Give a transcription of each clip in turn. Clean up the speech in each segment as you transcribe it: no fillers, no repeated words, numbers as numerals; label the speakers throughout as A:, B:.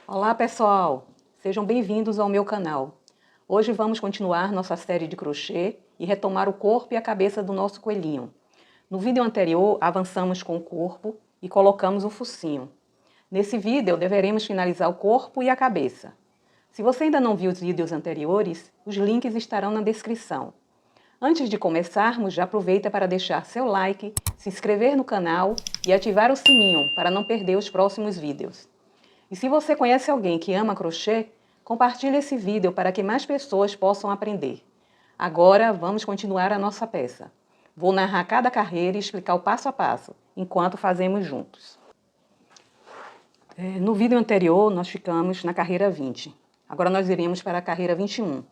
A: Olá pessoal, sejam bem-vindos ao meu canal. Hoje vamos continuar nossa série de crochê e retomar o corpo e a cabeça do nosso coelhinho. No vídeo anterior avançamos com o corpo e colocamos o focinho. Nesse vídeo deveremos finalizar o corpo e a cabeça. Se você ainda não viu os vídeos anteriores, os links estarão na descrição. Antes de começarmos, já aproveita para deixar seu like, se inscrever no canal e ativar o sininho para não perder os próximos vídeos. E se você conhece alguém que ama crochê, compartilhe esse vídeo para que mais pessoas possam aprender. Agora vamos continuar a nossa peça. Vou narrar cada carreira e explicar o passo a passo, enquanto fazemos juntos. No vídeo anterior nós ficamos na carreira 20. Agora nós iremos para a carreira 21.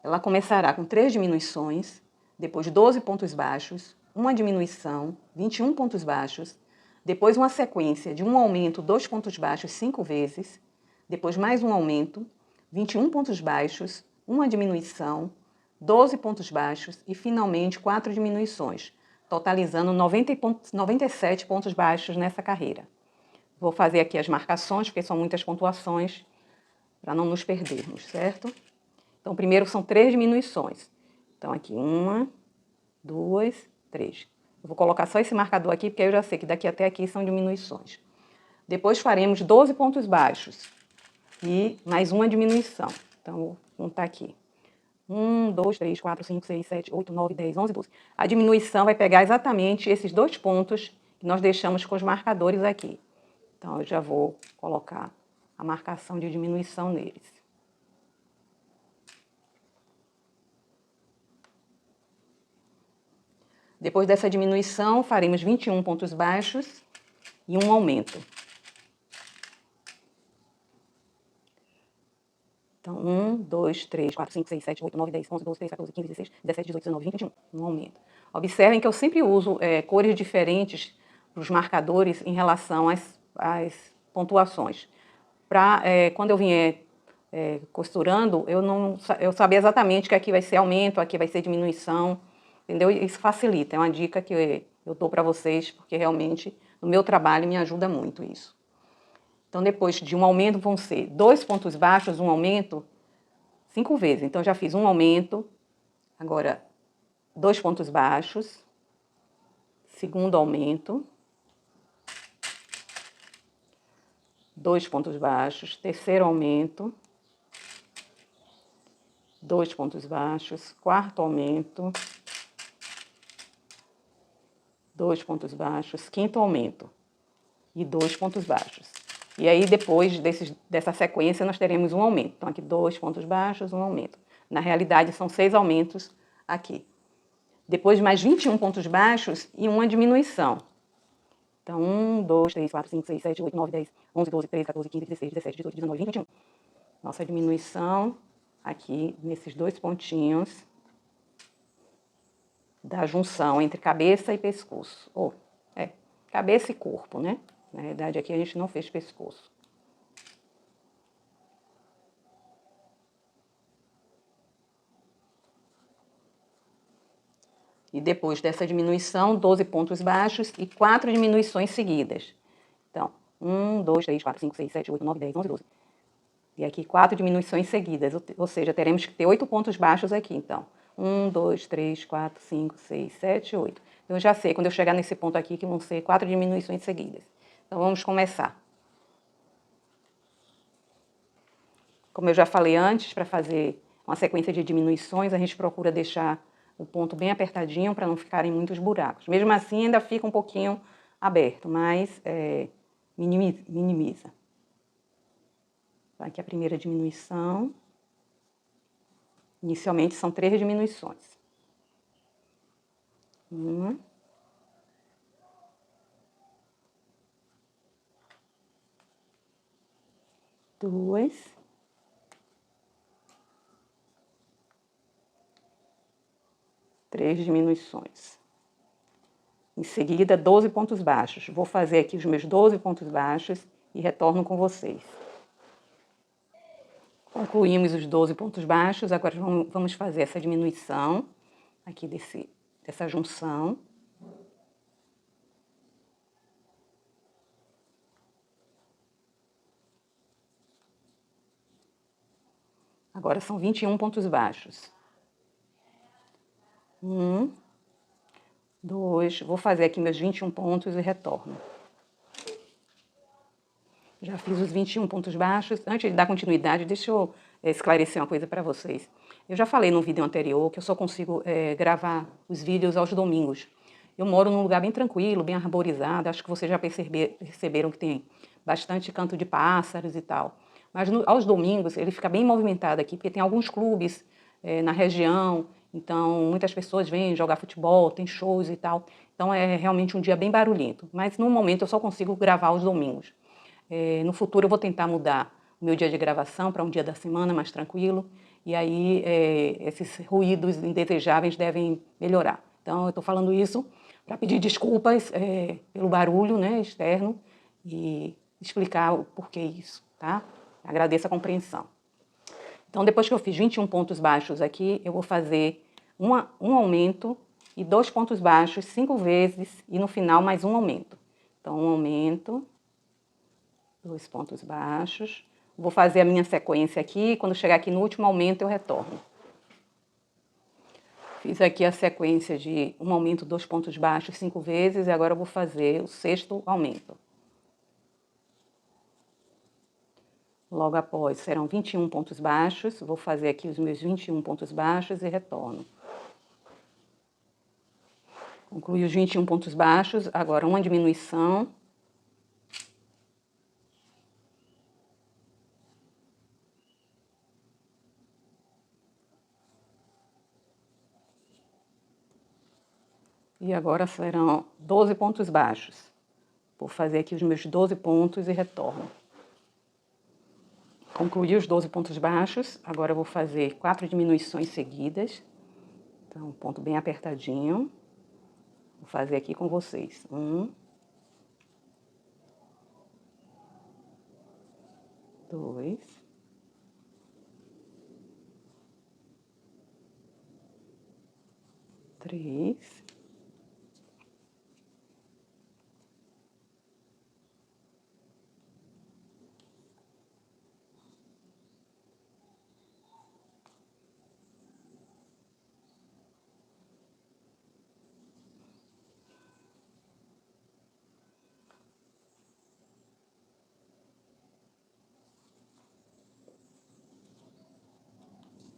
A: Ela começará com 3 diminuições, depois 12 pontos baixos, uma diminuição, 21 pontos baixos, depois uma sequência de um aumento, 2 pontos baixos 5 vezes, depois mais um aumento, 21 pontos baixos, uma diminuição, 12 pontos baixos e finalmente 4 diminuições, totalizando 97 pontos baixos nessa carreira. Vou fazer aqui as marcações, porque são muitas pontuações, para não nos perdermos, certo? Então, primeiro são 3 diminuições. Então, aqui 1, 2, 3. Eu vou colocar só esse marcador aqui, porque eu já sei que daqui até aqui são diminuições. Depois faremos 12 pontos baixos e mais uma diminuição. Então, vou contar aqui. 1, 2, 3, 4, 5, 6, 7, 8, 9, 10, 11, 12. A diminuição vai pegar exatamente esses 2 pontos que nós deixamos com os marcadores aqui. Então, eu já vou colocar a marcação de diminuição neles. Depois dessa diminuição, faremos 21 pontos baixos e um aumento. Então, 1, 2, 3, 4, 5, 6, 7, 8, 9, 10, 11, 12, 13, 14, 15, 16, 17, 18, 19, 20, 21. Um aumento. Observem que eu sempre uso cores diferentes para os marcadores em relação às pontuações. Quando eu vier costurando, eu saber exatamente que aqui vai ser aumento, aqui vai ser diminuição. Entendeu? Isso facilita, é uma dica que eu dou para vocês, porque realmente no meu trabalho me ajuda muito isso. Então, depois de um aumento, vão ser 2 pontos baixos, um aumento, 5 vezes. Então, já fiz um aumento, agora 2 pontos baixos, segundo aumento, 2 pontos baixos, terceiro aumento, 2 pontos baixos, quarto aumento, 2 pontos baixos, quinto aumento e 2 pontos baixos. E aí, depois dessa sequência, nós teremos um aumento. Então, aqui 2 pontos baixos, um aumento. Na realidade, são 6 aumentos aqui. Depois, mais 21 pontos baixos e uma diminuição. Então, 1, 2, 3, 4, 5, 6, 7, 8, 9, 10, 11, 12, 13, 14, 15, 16, 17, 18, 19, 20, 21. Nossa diminuição aqui, nesses 2 pontinhos da junção entre cabeça e pescoço. Cabeça e corpo, né? Na verdade, aqui a gente não fez pescoço. E depois dessa diminuição, 12 pontos baixos e 4 diminuições seguidas. Então, 1, 2, 3, 4, 5, 6, 7, 8, 9, 10, 11, 12. E aqui 4 diminuições seguidas, ou seja, teremos que ter 8 pontos baixos aqui, então. 1, 2, 3, 4, 5, 6, 7, 8. Então, eu já sei, quando eu chegar nesse ponto aqui, que vão ser 4 diminuições seguidas. Então, vamos começar. Como eu já falei antes, para fazer uma sequência de diminuições, a gente procura deixar o ponto bem apertadinho para não ficarem muitos buracos. Mesmo assim, ainda fica um pouquinho aberto, mas minimiza. Aqui a primeira diminuição. Inicialmente são 3 diminuições. 1. 2. 3 diminuições. Em seguida, 12 pontos baixos. Vou fazer aqui os meus 12 pontos baixos e retorno com vocês. Concluímos os 12 pontos baixos, agora vamos fazer essa diminuição aqui dessa junção. Agora são 21 pontos baixos. 1, 2, vou fazer aqui meus 21 pontos e retorno. Já fiz os 21 pontos baixos. Antes de dar continuidade, deixa eu esclarecer uma coisa para vocês. Eu já falei no vídeo anterior que eu só consigo gravar os vídeos aos domingos. Eu moro num lugar bem tranquilo, bem arborizado. Acho que vocês já perceberam que tem bastante canto de pássaros e tal. Mas aos domingos ele fica bem movimentado aqui, porque tem alguns clubes na região. Então, muitas pessoas vêm jogar futebol, tem shows e tal. Então, é realmente um dia bem barulhento. Mas, no momento, eu só consigo gravar aos domingos. No futuro, eu vou tentar mudar o meu dia de gravação para um dia da semana mais tranquilo. E aí, esses ruídos indesejáveis devem melhorar. Então, eu estou falando isso para pedir desculpas pelo barulho, né, externo e explicar o porquê isso, tá? Agradeço a compreensão. Então, depois que eu fiz 21 pontos baixos aqui, eu vou fazer um aumento e 2 pontos baixos 5 vezes e no final mais um aumento. Então, um aumento, 2 pontos baixos. Vou fazer a minha sequência aqui, quando chegar aqui no último aumento eu retorno. Fiz aqui a sequência de um aumento, 2 pontos baixos 5 vezes e agora eu vou fazer o 6º aumento. Logo após serão 21 pontos baixos, vou fazer aqui os meus 21 pontos baixos e retorno. Concluí os 21 pontos baixos, agora uma diminuição. E agora serão 12 pontos baixos. Vou fazer aqui os meus 12 pontos e retorno. Concluí os 12 pontos baixos, agora eu vou fazer 4 diminuições seguidas. Então, um ponto bem apertadinho. Vou fazer aqui com vocês. 1, 2, 3,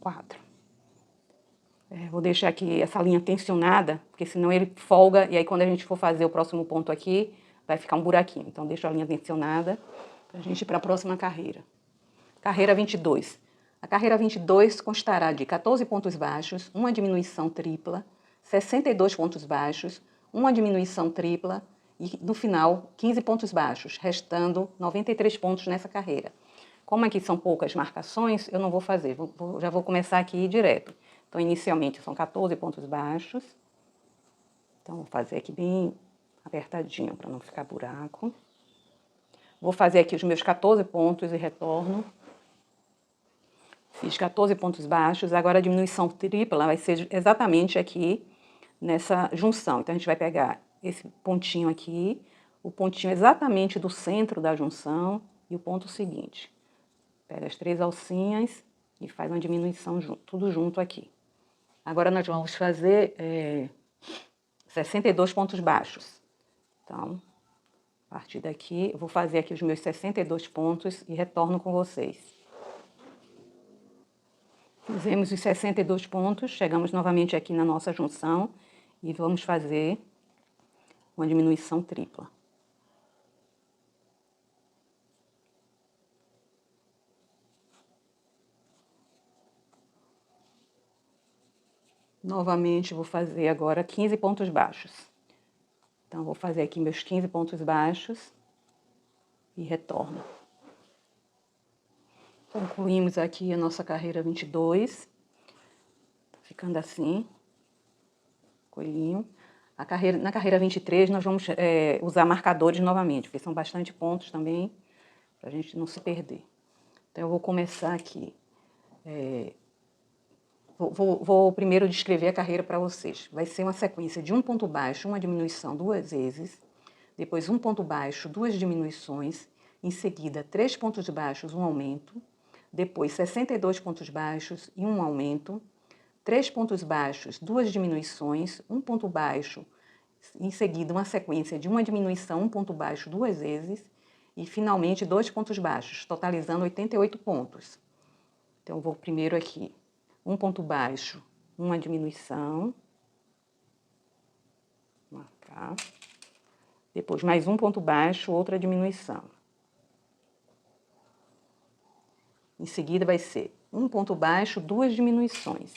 A: 4. Vou deixar aqui essa linha tensionada, porque senão ele folga, e aí quando a gente for fazer o próximo ponto aqui, vai ficar um buraquinho. Então, deixa a linha tensionada para a gente ir para a próxima carreira. Carreira 22. A carreira 22 constará de 14 pontos baixos, uma diminuição tripla, 62 pontos baixos, uma diminuição tripla e, no final, 15 pontos baixos, restando 93 pontos nessa carreira. Como aqui são poucas marcações, eu não vou fazer, já vou começar aqui direto. Então, inicialmente, são 14 pontos baixos. Então, vou fazer aqui bem apertadinho, para não ficar buraco. Vou fazer aqui os meus 14 pontos e retorno. Fiz 14 pontos baixos, agora a diminuição tripla vai ser exatamente aqui nessa junção. Então, a gente vai pegar esse pontinho aqui, o pontinho exatamente do centro da junção e o ponto seguinte. Pega as 3 alcinhas e faz uma diminuição junto, tudo junto aqui. Agora nós vamos fazer 62 pontos baixos. Então, a partir daqui, eu vou fazer aqui os meus 62 pontos e retorno com vocês. Fizemos os 62 pontos, chegamos novamente aqui na nossa junção e vamos fazer uma diminuição tripla. Novamente, vou fazer agora 15 pontos baixos. Então, vou fazer aqui meus 15 pontos baixos e retorno. Concluímos aqui a nossa carreira 22. Tá ficando assim, coelhinho. Na carreira 23, nós vamos usar marcadores novamente, porque são bastante pontos também, para a gente não se perder. Então, eu vou começar aqui. Vou primeiro descrever a carreira para vocês. Vai ser uma sequência de um ponto baixo, uma diminuição 2 vezes, depois um ponto baixo, 2 diminuições, em seguida 3 pontos baixos, um aumento, depois 62 pontos baixos e um aumento, 3 pontos baixos, 2 diminuições, 1 ponto baixo, em seguida uma sequência de uma diminuição, 1 ponto baixo 2 vezes, e finalmente 2 pontos baixos, totalizando 88 pontos. Então, eu vou primeiro aqui, 1 ponto baixo, uma diminuição, marcar, depois mais 1 ponto baixo, outra diminuição. Em seguida vai ser 1 ponto baixo, 2 diminuições.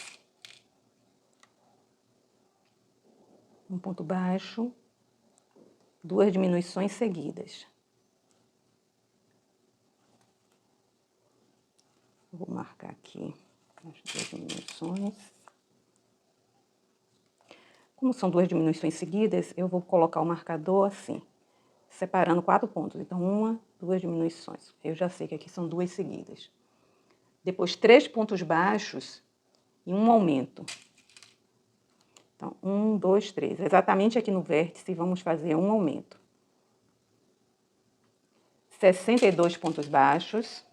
A: 1 ponto baixo, 2 diminuições seguidas. Vou marcar aqui as 2 diminuições. Como são 2 diminuições seguidas, eu vou colocar o marcador assim, separando 4 pontos. Então, 1, 2 diminuições. Eu já sei que aqui são 2 seguidas. Depois, 3 pontos baixos e um aumento. Então, 1, 2, 3. Exatamente aqui no vértice, vamos fazer um aumento. 62 pontos baixos.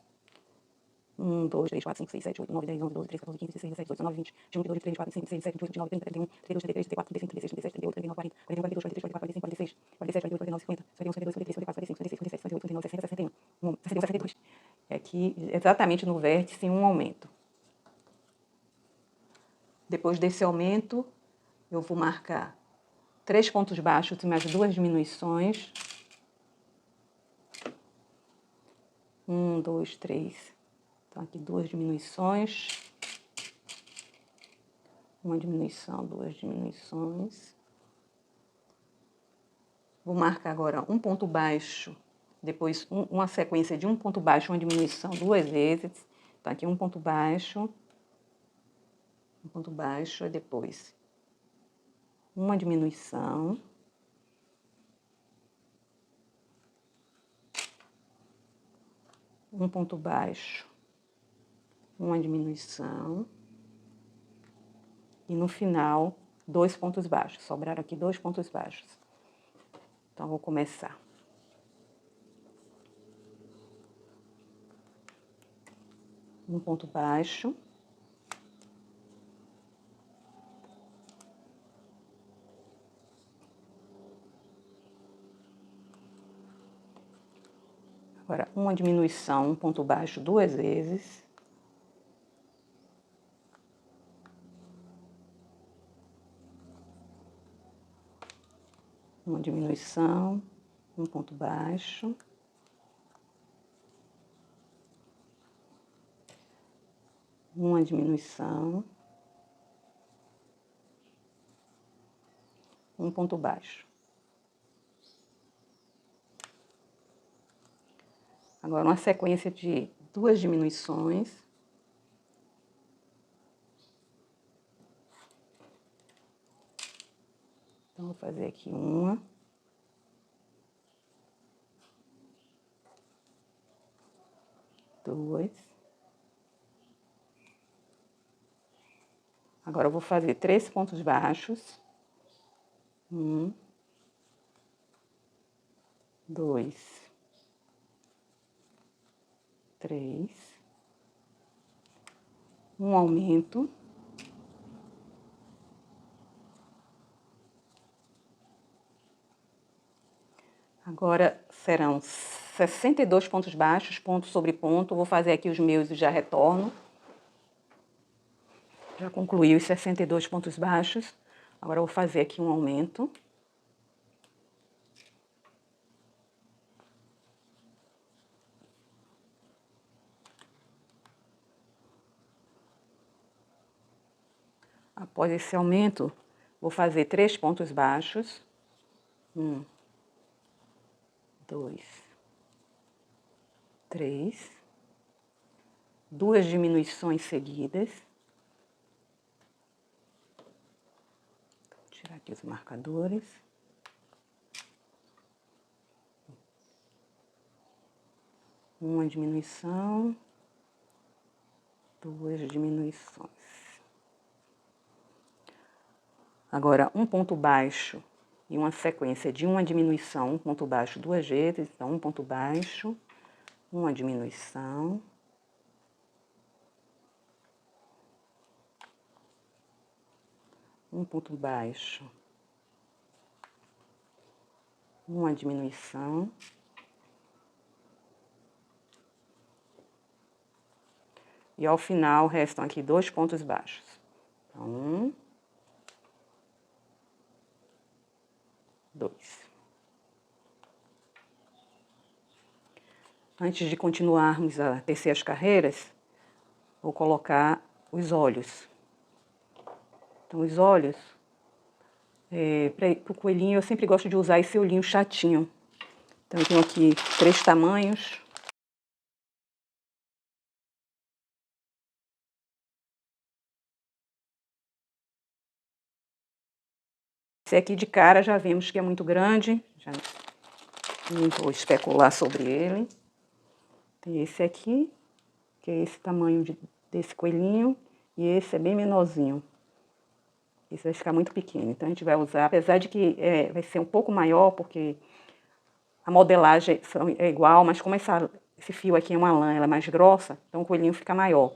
A: 1, 2, 3, 4, 5, 6, 7, 8, 9, 10, 11, 12, 13, 14, 15, 16, 17, 18, 19, 20, 21, 22, 23, 24, 25, 26, 27, 28, 29, 30, 31, 32, 33, 34, 35, 36, 37, 38, 39, 40, 41, 42, 43, 44, 45, 46, 47, 48, 49, 50, 51, 52, 53, 54, 55, 56, 57, 58, 59, 60, 61, 61, 62. Aqui, exatamente no vértice, um aumento. Depois desse aumento, eu vou marcar 3 pontos baixos e mais 2 diminuições. 1, 2, 3. Então, aqui 2 diminuições. Uma diminuição, 2 diminuições. Vou marcar agora um ponto baixo, depois uma sequência de um ponto baixo, uma diminuição 2 vezes. Então, aqui um ponto baixo, e depois uma diminuição. Um ponto baixo, uma diminuição. E no final, 2 pontos baixos. Sobraram aqui 2 pontos baixos. Então, vou começar. Um ponto baixo. Agora, uma diminuição, um ponto baixo 2 vezes. Uma diminuição, um ponto baixo. Uma diminuição. Um ponto baixo. Agora, uma sequência de 2 diminuições. Então, vou fazer aqui uma. 2. Agora, eu vou fazer 3 pontos baixos. 1, 2, 3. Um aumento. Agora, serão 62 pontos baixos, ponto sobre ponto. Vou fazer aqui os meus e já retorno. Já concluí os 62 pontos baixos. Agora, eu vou fazer aqui um aumento. Após esse aumento, vou fazer 3 pontos baixos. 1, 2, 3. 2 diminuições seguidas. Vou tirar aqui os marcadores. Uma diminuição. 2 diminuições. Agora, um ponto baixo e uma sequência de uma diminuição, um ponto baixo 2 vezes. Então, um ponto baixo, uma diminuição. um ponto baixo, uma diminuição, e ao final restam aqui 2 pontos baixos. Então, 1, 2. Antes de continuarmos a tecer as carreiras, vou colocar os olhos. Então, os olhos, para o coelhinho, eu sempre gosto de usar esse olhinho chatinho. Então, eu tenho aqui 3 tamanhos. Esse aqui de cara já vemos que é muito grande, já não vou especular sobre ele. Tem esse aqui, que é esse tamanho desse coelhinho, e esse é bem menorzinho. Esse vai ficar muito pequeno, então a gente vai usar, apesar de que vai ser um pouco maior, porque a modelagem é igual, mas como esse fio aqui é uma lã, ela é mais grossa, então o coelhinho fica maior.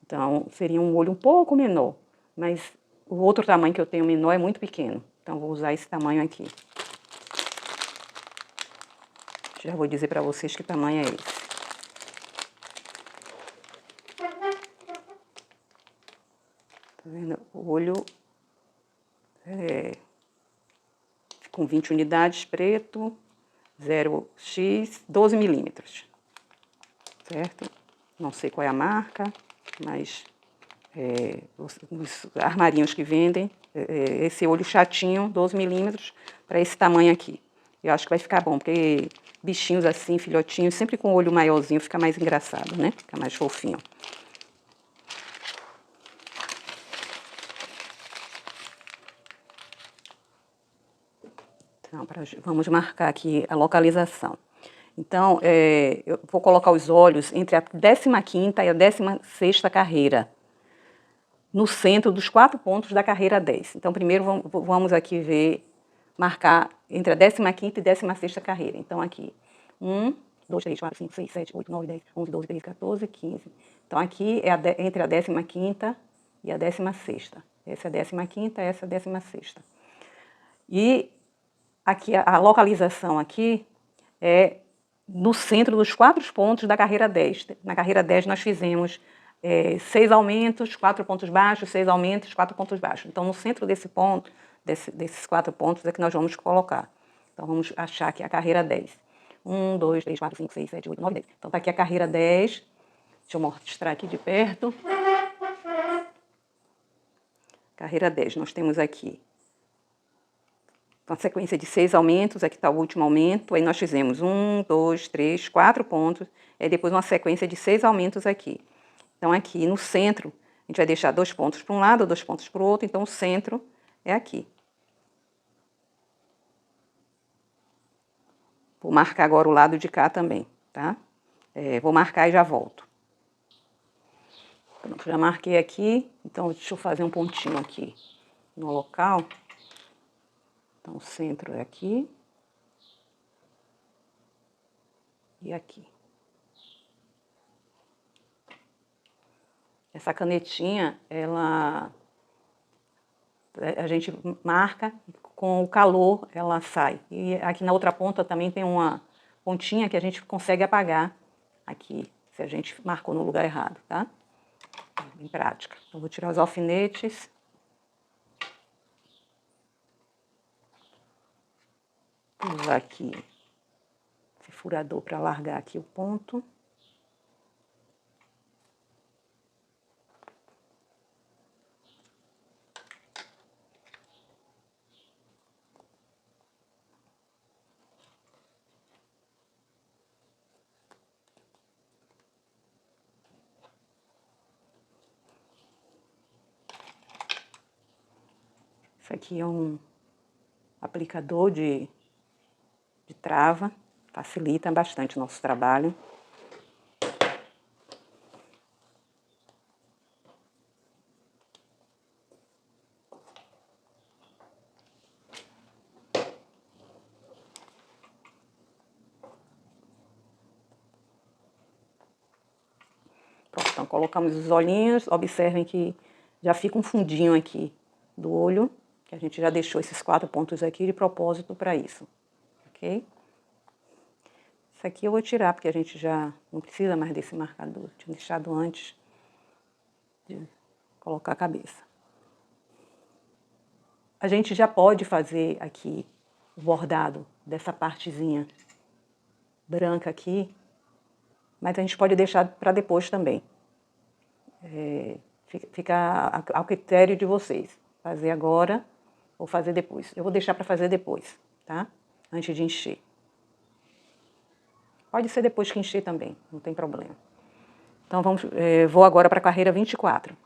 A: Então seria um olho um pouco menor, mas o outro tamanho que eu tenho menor é muito pequeno. Então vou usar esse tamanho aqui. Já vou dizer para vocês que tamanho é esse. Tá vendo? O olho com 20 unidades, preto, 0x, 12 milímetros. Certo? Não sei qual é a marca, mas os armarinhos que vendem, esse olho chatinho, 12 milímetros, para esse tamanho aqui. Eu acho que vai ficar bom, porque bichinhos assim, filhotinhos, sempre com o olho maiorzinho, fica mais engraçado, né? Fica mais fofinho. Então, vamos marcar aqui a localização. Então, eu vou colocar os olhos entre a 15ª e a 16ª carreira, no centro dos 4 pontos da carreira 10. Então, primeiro vamos aqui marcar entre a 15ª e 16ª carreira. Então, aqui, 1, 2, 3, 4, 5, 6, 7, 8, 9, 10, 11, 12, 13, 14, 15. Então, aqui é entre a 15ª e a 16ª. Essa é a 15ª, essa é a 16ª. E aqui, a localização aqui é no centro dos 4 pontos da carreira 10. Na carreira 10 nós fizemos 6 aumentos, 4 pontos baixos, 6 aumentos, 4 pontos baixos. Então, no centro desse ponto, desses 4 pontos é que nós vamos colocar. Então, vamos achar aqui a carreira 10. 1, 2, 3, 4, 5, 6, 7, 8, 9, 10. Então, está aqui a carreira 10. Deixa eu mostrar aqui de perto. Carreira 10, nós temos aqui uma sequência de 6 aumentos, aqui está o último aumento, aí nós fizemos 1, 2, 3, 4 pontos, e depois uma sequência de 6 aumentos aqui. Então, aqui no centro, a gente vai deixar 2 pontos para um lado, 2 pontos para o outro, então o centro é aqui. Vou marcar agora o lado de cá também, tá? Vou marcar e já volto. Pronto, já marquei aqui, então deixa eu fazer um pontinho aqui no local. Então, o centro é aqui e aqui. Essa canetinha, a gente marca, com o calor ela sai. E aqui na outra ponta também tem uma pontinha que a gente consegue apagar aqui, se a gente marcou no lugar errado, tá? Bem prática. Eu vou tirar os alfinetes. Vou usar aqui esse furador para largar aqui o ponto. Isso aqui é um aplicador de trava, facilita bastante o nosso trabalho. Pronto, então colocamos os olhinhos, observem que já fica um fundinho aqui do olho, que a gente já deixou esses 4 pontos aqui de propósito para isso, ok? Isso aqui eu vou tirar, porque a gente já não precisa mais desse marcador. Tinha deixado antes de colocar a cabeça. A gente já pode fazer aqui o bordado dessa partezinha branca aqui, mas a gente pode deixar para depois também. Fica ao critério de vocês. Fazer agora ou fazer depois. Eu vou deixar para fazer depois, tá? Antes de encher. Pode ser depois que encher também, não tem problema. Então, vou agora para a carreira 24.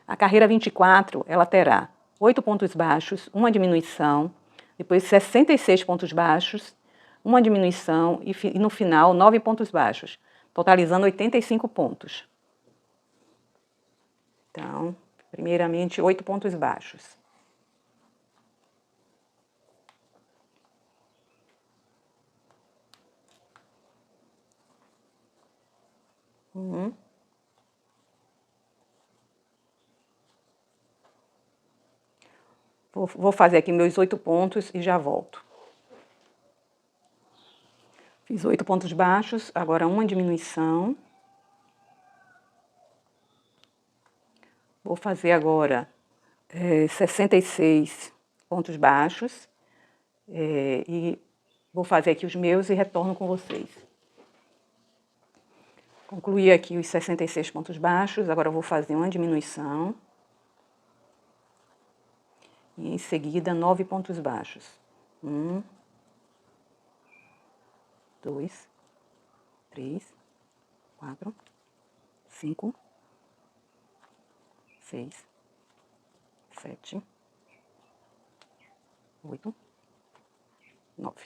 A: A carreira 24, ela terá 8 pontos baixos, uma diminuição, depois 66 pontos baixos, uma diminuição e no final 9 pontos baixos, totalizando 85 pontos. Então, primeiramente, 8 pontos baixos. Vou fazer aqui meus 8 pontos e já volto. Fiz 8 pontos baixos, agora uma diminuição. Vou fazer agora 66 pontos baixos. E vou fazer aqui os meus e retorno com vocês. Concluí aqui os 66 pontos baixos, agora eu vou fazer uma diminuição. E em seguida, 9 pontos baixos. 1, 2, 3, 4, 5, 6, 7, 8, 9.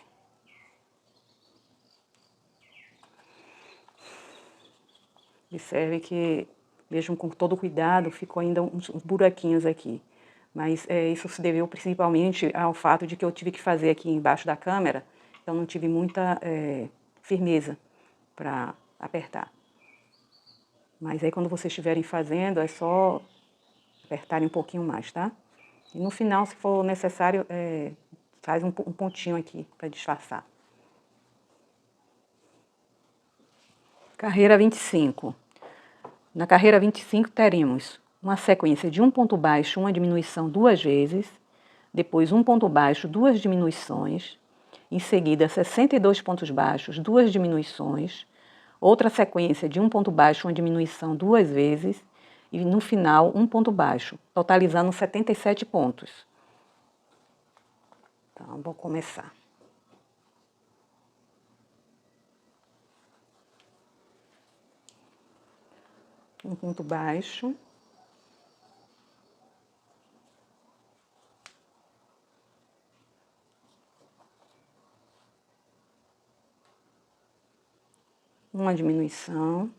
A: Observe que, mesmo com todo cuidado, ficou ainda uns buraquinhos aqui. Mas isso se deveu principalmente ao fato de que eu tive que fazer aqui embaixo da câmera, então não tive muita firmeza para apertar. Mas aí quando vocês estiverem fazendo, é só apertarem um pouquinho mais, tá? E no final, se for necessário, faz um pontinho aqui para disfarçar. Carreira 25. Na carreira 25 teremos uma sequência de um ponto baixo, uma diminuição 2 vezes, depois um ponto baixo, 2 diminuições, em seguida 62 pontos baixos, 2 diminuições, outra sequência de um ponto baixo, uma diminuição 2 vezes, e no final um ponto baixo, totalizando 77 pontos. Então, vou começar. Um ponto baixo. Uma diminuição.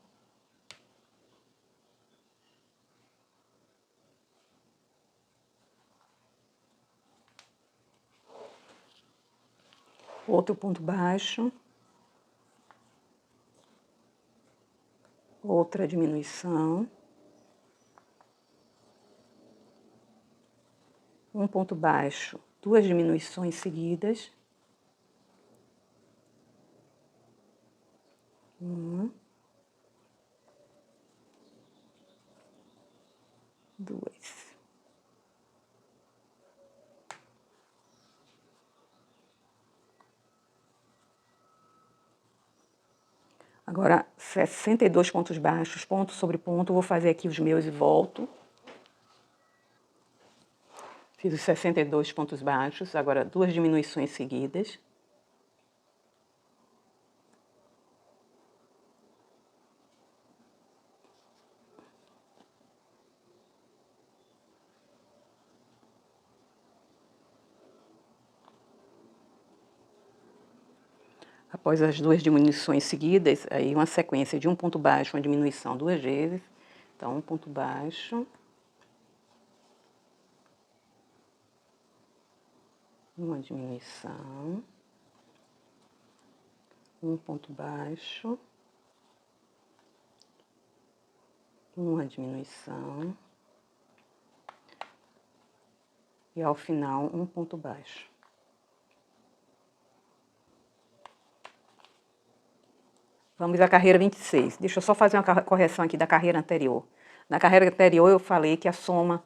A: Outro ponto baixo. Outra diminuição. Um ponto baixo, 2 diminuições seguidas. Uma. 2. Agora, 62 pontos baixos, ponto sobre ponto. Vou fazer aqui os meus e volto. Fiz os 62 pontos baixos, agora 2 diminuições seguidas. Após as 2 diminuições seguidas, aí uma sequência de um ponto baixo, uma diminuição 2 vezes. Então, um ponto baixo. Uma diminuição. Um ponto baixo. Uma diminuição. e ao final um ponto baixo. Vamos à carreira 26. Deixa eu só fazer uma correção aqui da carreira anterior. Na carreira anterior eu falei que a soma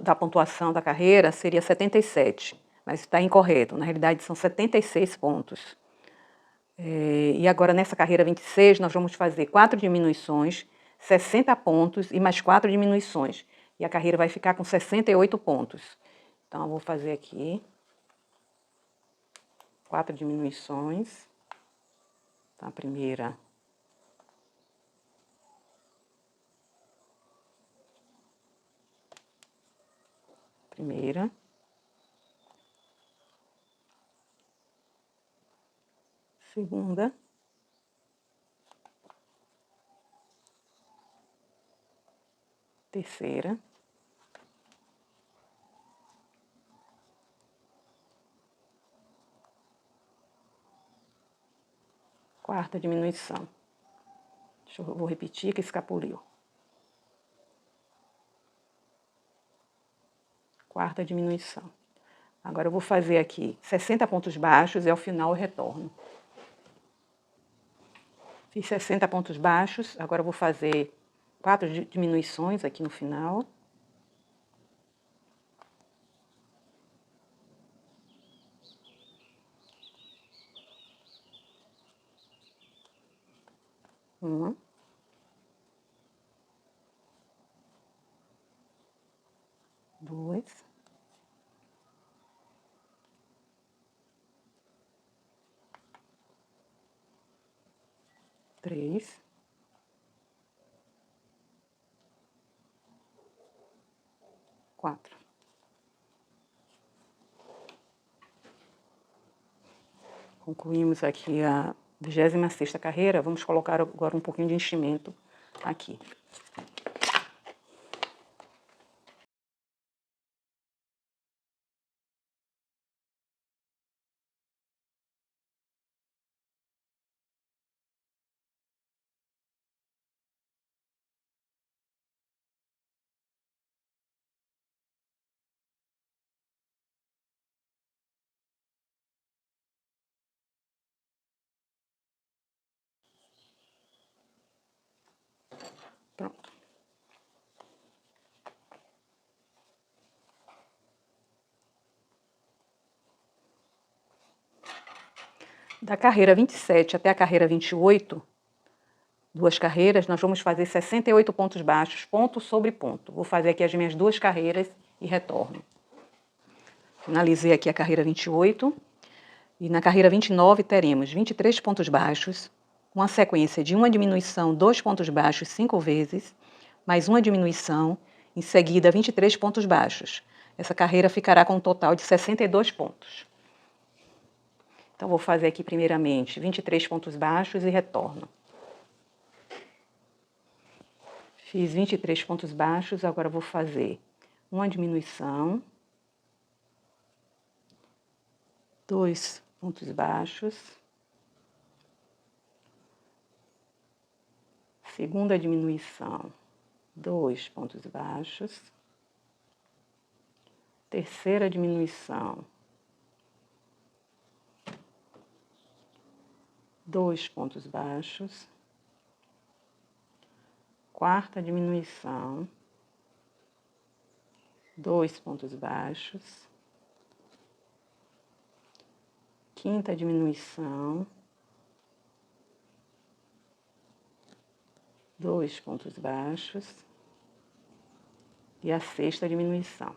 A: da pontuação da carreira seria 77, mas está incorreto. Na realidade são 76 pontos. E agora nessa carreira 26 nós vamos fazer 4 diminuições, 60 pontos e mais 4 diminuições. E a carreira vai ficar com 68 pontos. Então eu vou fazer aqui 4 diminuições. Então, a primeira... segunda, terceira, quarta diminuição. Vou repetir que escapuliu. Quarta diminuição. Agora eu vou fazer aqui 60 pontos baixos e ao final eu retorno. Fiz 60 pontos baixos, agora eu vou fazer 4 diminuições aqui no final. Uma. Duas. Três. Quatro. Concluímos aqui a 26ª carreira. Vamos colocar agora um pouquinho de enchimento aqui. Pronto. Da carreira 27 até a carreira 28, 2 carreiras, nós vamos fazer 68 pontos baixos, ponto sobre ponto. Vou fazer aqui as minhas 2 carreiras e retorno. Finalizei aqui a carreira 28. E na carreira 29 teremos 23 pontos baixos, uma sequência de uma diminuição, 2 pontos baixos 5 vezes, mais uma diminuição, em seguida 23 pontos baixos. Essa carreira ficará com um total de 62 pontos. Então, vou fazer aqui primeiramente 23 pontos baixos e retorno. Fiz 23 pontos baixos, agora vou fazer uma diminuição, 2 pontos baixos, segunda diminuição, 2 pontos baixos, terceira diminuição, 2 pontos baixos, quarta diminuição, 2 pontos baixos, quinta diminuição, 2 pontos baixos e a sexta diminuição.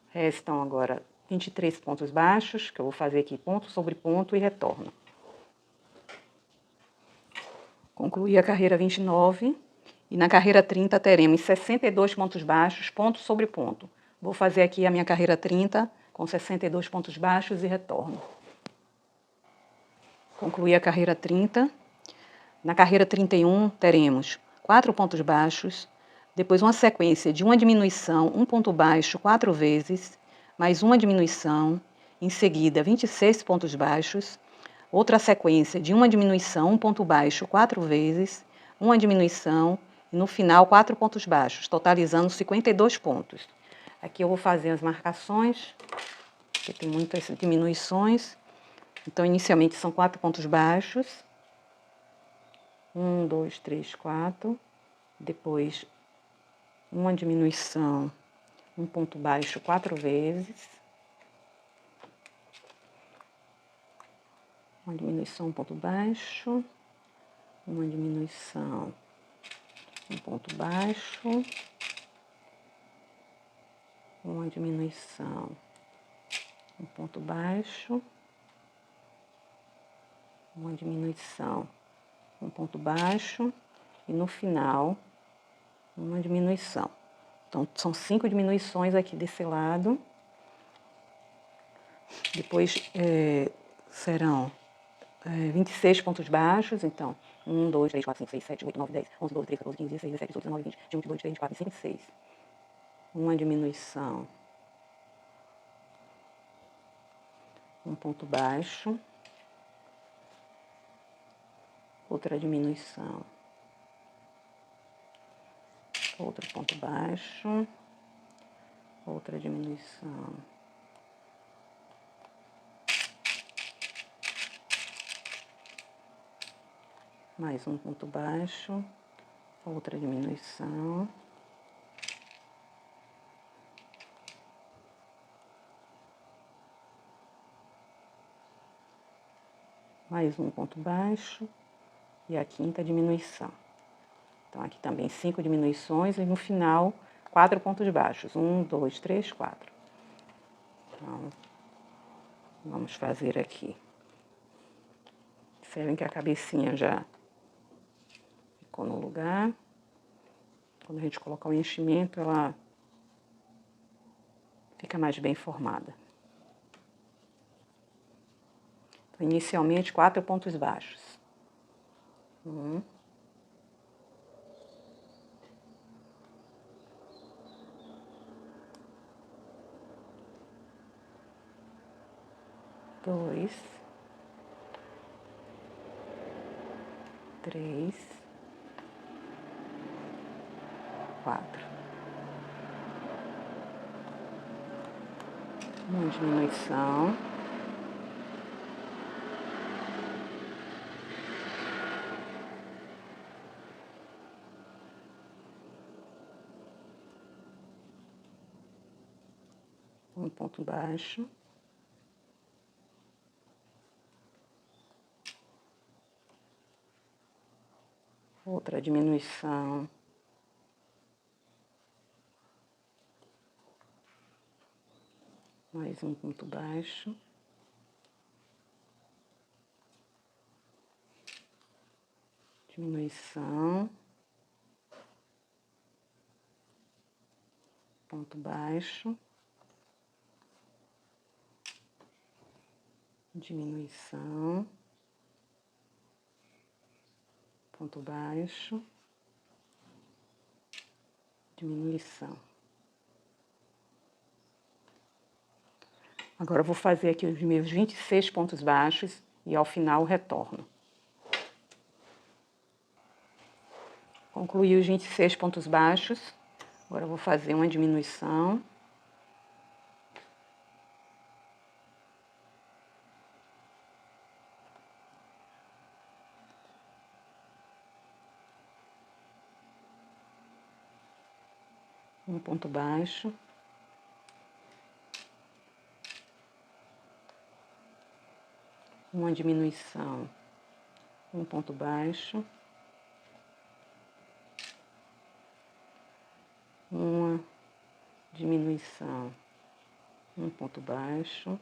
A: Restam agora 23 pontos baixos, que eu vou fazer aqui ponto sobre ponto e retorno. Concluí a carreira 29 e na carreira 30 teremos 62 pontos baixos, ponto sobre ponto. Vou fazer aqui a minha carreira 30 com 62 pontos baixos e retorno. Concluí a carreira 30. Na carreira 31 teremos 4 pontos baixos, depois uma sequência de uma diminuição, um ponto baixo 4 vezes, mais uma diminuição, em seguida 26 pontos baixos, outra sequência de uma diminuição, um ponto baixo 4 vezes, uma diminuição e no final 4 pontos baixos, totalizando 52 pontos. Aqui eu vou fazer as marcações, porque tem muitas diminuições. Então, inicialmente são 4 pontos baixos. 1, 2, 3, 4. Depois, uma diminuição, um ponto baixo 4 vezes. Uma diminuição, um ponto baixo. Uma diminuição, um ponto baixo. Uma diminuição, um ponto baixo. Uma diminuição, um ponto baixo. E no final, uma diminuição. Então, são 5 diminuições aqui desse lado. Depois, serão 26 pontos baixos. Então, 1, 2, 3, 4, 5, 6, 7, 8, 9, 10, 11, 12, 13, 14, 15, 16, 17, 18, 19, 20, 21, 22, 23, 24, 25, 26. Uma diminuição. Um ponto baixo. Outra diminuição. Outro ponto baixo. Outra diminuição. Mais um ponto baixo. Outra diminuição. Mais um ponto baixo. E a quinta diminuição. Então, aqui também 5 diminuições e no final, 4 pontos baixos. 1, 2, 3, 4. Então, vamos fazer aqui. Observem que a cabecinha já ficou no lugar. Quando a gente colocar o enchimento, ela fica mais bem formada. Então, inicialmente, 4 pontos baixos. 1. 2, 3, 4. Uma diminuição. Um ponto baixo. Outra diminuição. Mais um ponto baixo. Diminuição. Ponto baixo. Diminuição. Ponto baixo. Diminuição. Agora eu vou fazer aqui os meus 26 pontos baixos e ao final retorno. Concluí os 26 pontos baixos. Agora eu vou fazer uma diminuição. Um ponto baixo. Uma diminuição. Um ponto baixo. Uma diminuição. Um ponto baixo.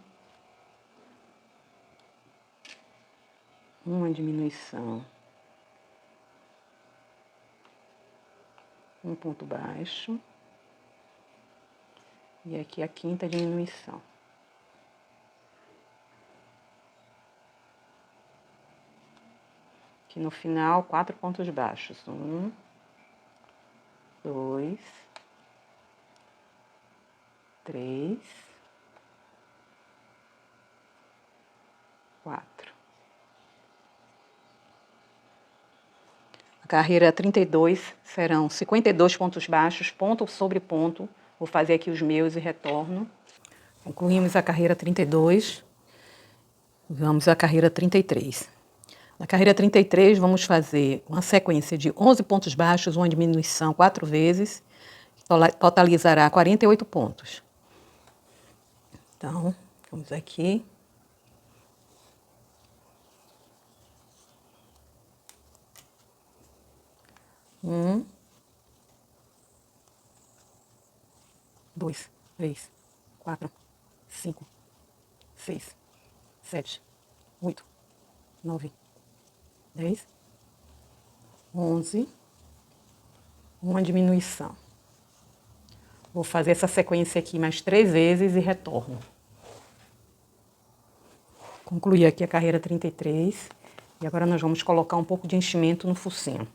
A: Uma diminuição. Um ponto baixo. E aqui a quinta diminuição. Aqui no final, 4 pontos baixos. 1, 2, 3, 4. A carreira 32 serão 52 pontos baixos, ponto sobre ponto, Vou fazer aqui os meus e retorno. Concluímos a carreira 32. Vamos à carreira 33. Na carreira 33, vamos fazer uma sequência de 11 pontos baixos, uma diminuição 4 vezes, totalizará 48 pontos. Então, vamos aqui. Um, 2, 3, 4, 5, 6, 7, 8, 9, 10, 11, uma diminuição. Vou fazer essa sequência aqui mais 3 vezes e retorno. Concluí aqui a carreira 33 e agora nós vamos colocar um pouco de enchimento no focinho.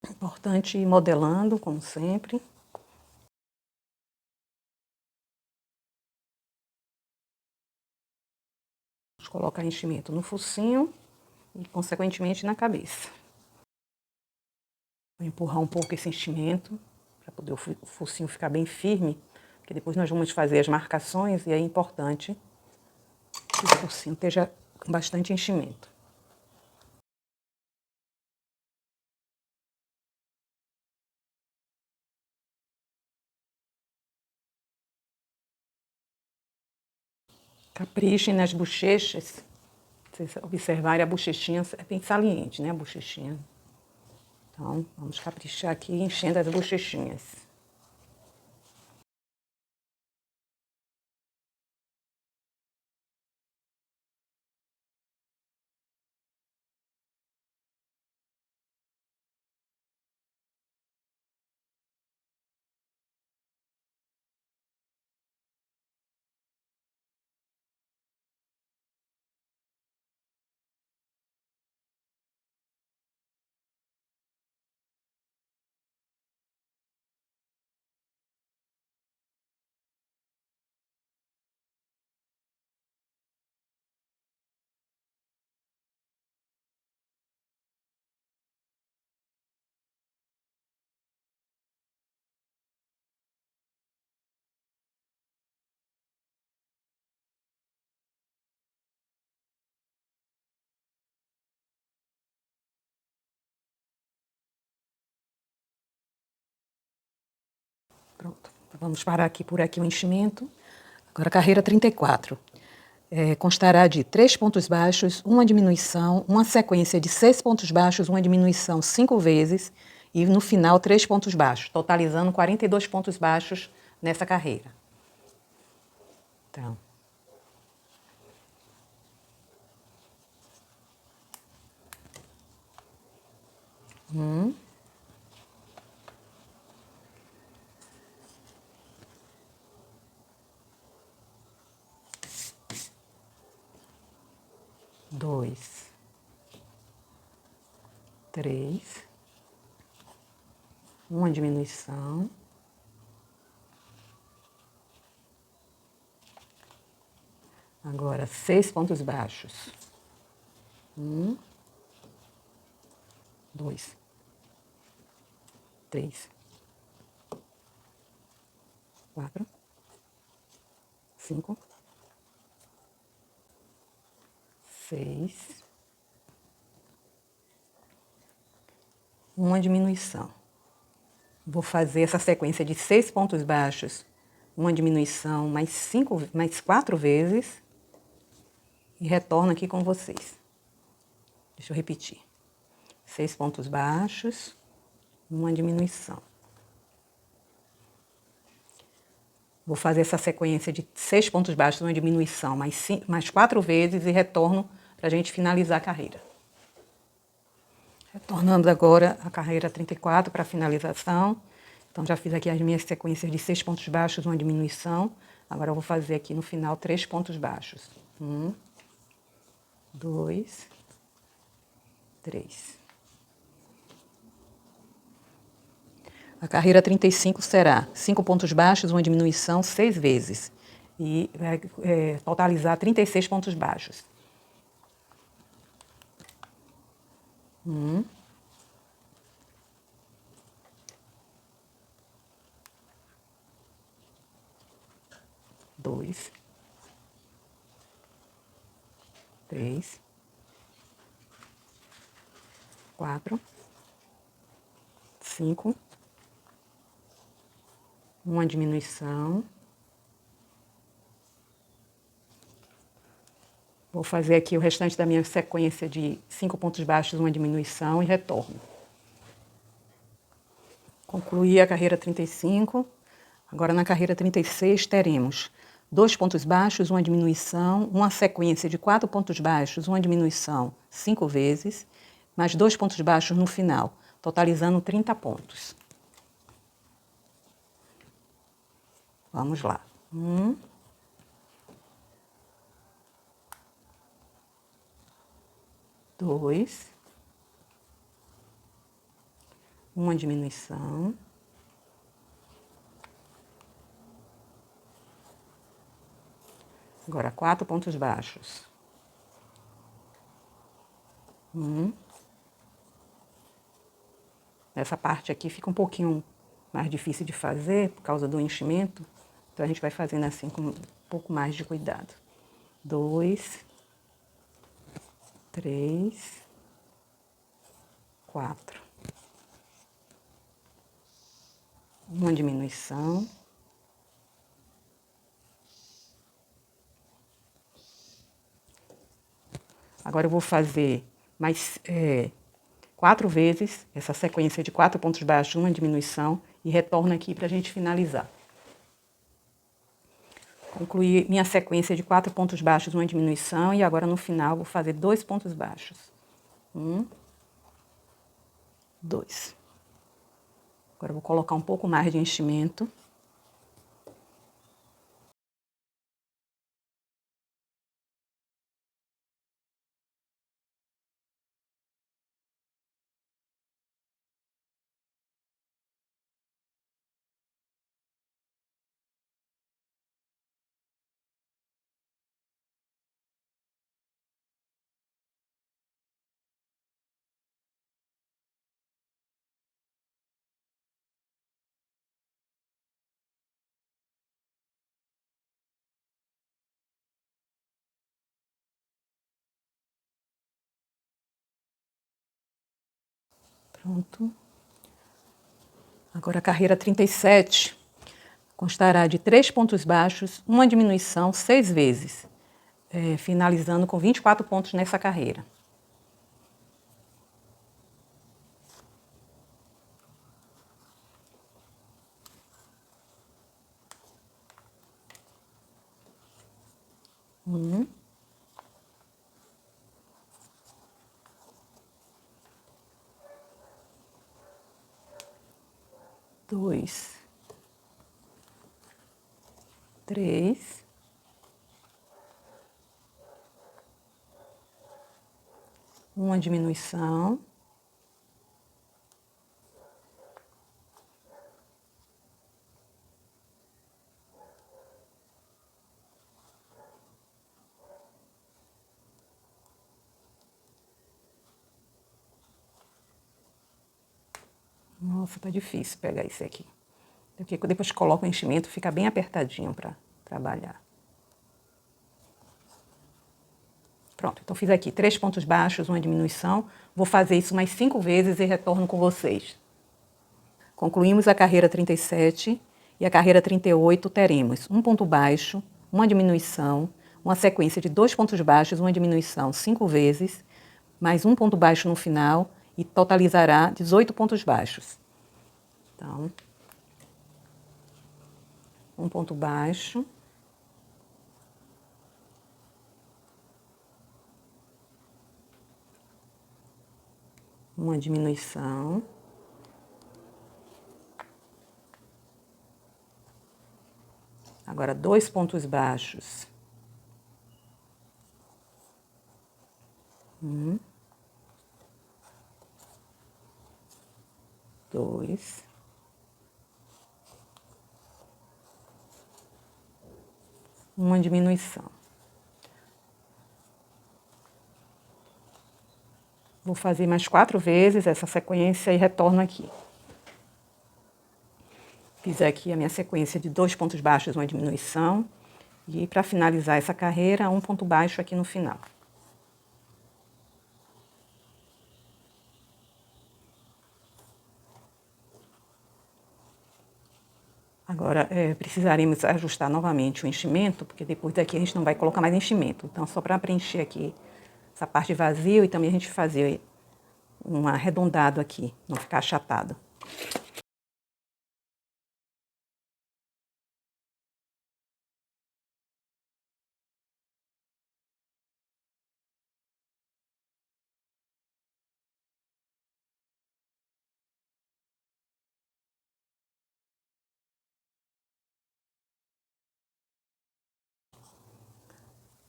A: Importante ir modelando, como sempre. Vamos colocar enchimento no focinho e, consequentemente, na cabeça. Vou empurrar um pouco esse enchimento para poder o focinho ficar bem firme, porque depois nós vamos fazer as marcações e é importante que o focinho esteja com bastante enchimento. Caprichem nas bochechas. Se vocês observarem, a bochechinha é bem saliente, né? A bochechinha. Então, vamos caprichar aqui, enchendo as bochechinhas. Pronto, vamos parar aqui por aqui o enchimento. Agora, carreira 34. Constará de 3 pontos baixos, uma diminuição, uma sequência de 6 pontos baixos, uma diminuição 5 vezes e, no final, 3 pontos baixos, totalizando 42 pontos baixos nessa carreira. Então... 1, 2, 3, uma diminuição, agora 6 pontos baixos, 1, 2, 3, 4, 5, 6, uma diminuição. Vou fazer essa sequência de 6 pontos baixos, uma diminuição mais 4 vezes e retorno aqui com vocês. Deixa eu repetir. 6 pontos baixos, uma diminuição. Vou fazer essa sequência de 6 pontos baixos, uma diminuição, mais 4 vezes e retorno para a gente finalizar a carreira. Retornando agora a carreira 34 para a finalização. Então, já fiz aqui as minhas sequências de 6 pontos baixos, uma diminuição. Agora, eu vou fazer aqui no final 3 pontos baixos. 1, 2, 3. A carreira 35 será 5 pontos baixos, uma diminuição 6 vezes. E vai totalizar 36 pontos baixos. Um. Dois. Três. Quatro. Cinco. Uma diminuição. Vou fazer aqui o restante da minha sequência de 5 pontos baixos, uma diminuição e retorno. Concluí a carreira 35. Agora na carreira 36 teremos 2 pontos baixos, uma diminuição, uma sequência de 4 pontos baixos, uma diminuição 5 vezes, mais 2 pontos baixos no final, totalizando 30 pontos. Vamos lá. 1, 2, uma diminuição, agora 4 pontos baixos, 1, essa parte aqui fica um pouquinho mais difícil de fazer por causa do enchimento, então a gente vai fazendo assim com um pouco mais de cuidado. 2, 3, 4. Uma diminuição. Agora eu vou fazer mais 4 vezes essa sequência de 4 pontos baixos, uma diminuição e retorno aqui para a gente finalizar. Concluí minha sequência de 4 pontos baixos, uma diminuição e agora no final vou fazer 2 pontos baixos. 1, 2. Agora eu vou colocar um pouco mais de enchimento. Pronto. Agora a carreira 37 constará de 3 pontos baixos, uma diminuição 6 vezes, finalizando com 24 pontos nessa carreira. Um, 2, 3, 1 diminuição, nossa, tá difícil pegar esse aqui. Porque depois que coloca o enchimento, fica bem apertadinho para trabalhar. Pronto, então fiz aqui 3 pontos baixos, uma diminuição. Vou fazer isso mais 5 vezes e retorno com vocês. Concluímos a carreira 37 e a carreira 38 teremos um ponto baixo, uma diminuição, uma sequência de 2 pontos baixos, uma diminuição 5 vezes, mais um ponto baixo no final e totalizará 18 pontos baixos. Então, um ponto baixo, uma diminuição, agora 2 pontos baixos, 1, 2, uma diminuição. Vou fazer mais 4 vezes essa sequência e retorno aqui. Fiz aqui a minha sequência de 2 pontos baixos, uma diminuição. E para finalizar essa carreira, um ponto baixo aqui no final. Agora, precisaremos ajustar novamente o enchimento, porque depois daqui a gente não vai colocar mais enchimento. Então, só para preencher aqui essa parte vazia e também a gente fazer um arredondado aqui, não ficar achatado.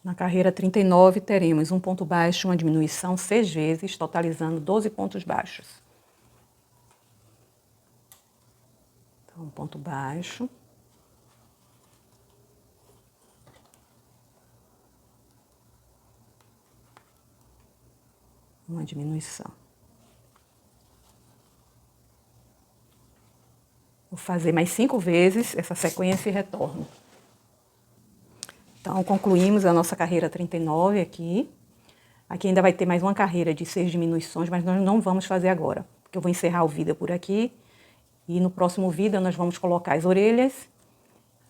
A: Na carreira 39, teremos um ponto baixo, uma diminuição 6 vezes, totalizando 12 pontos baixos. Então, um ponto baixo. Uma diminuição. Vou fazer mais 5 vezes essa sequência e retorno. Então, concluímos a nossa carreira 39 aqui. Aqui ainda vai ter mais uma carreira de 6 diminuições, mas nós não vamos fazer agora, porque eu vou encerrar o vídeo por aqui. E no próximo vídeo nós vamos colocar as orelhas,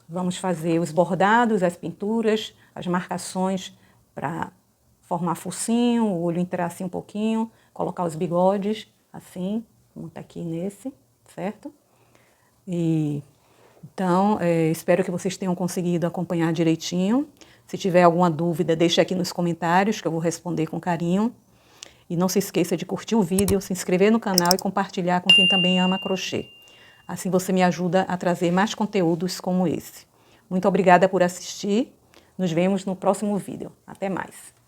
A: vamos fazer os bordados, as pinturas, as marcações para formar focinho, o olho entrar assim um pouquinho, colocar os bigodes, assim, como está aqui nesse, certo? Então, espero que vocês tenham conseguido acompanhar direitinho. Se tiver alguma dúvida, deixe aqui nos comentários, que eu vou responder com carinho. E não se esqueça de curtir o vídeo, se inscrever no canal e compartilhar com quem também ama crochê. Assim você me ajuda a trazer mais conteúdos como esse. Muito obrigada por assistir. Nos vemos no próximo vídeo. Até mais!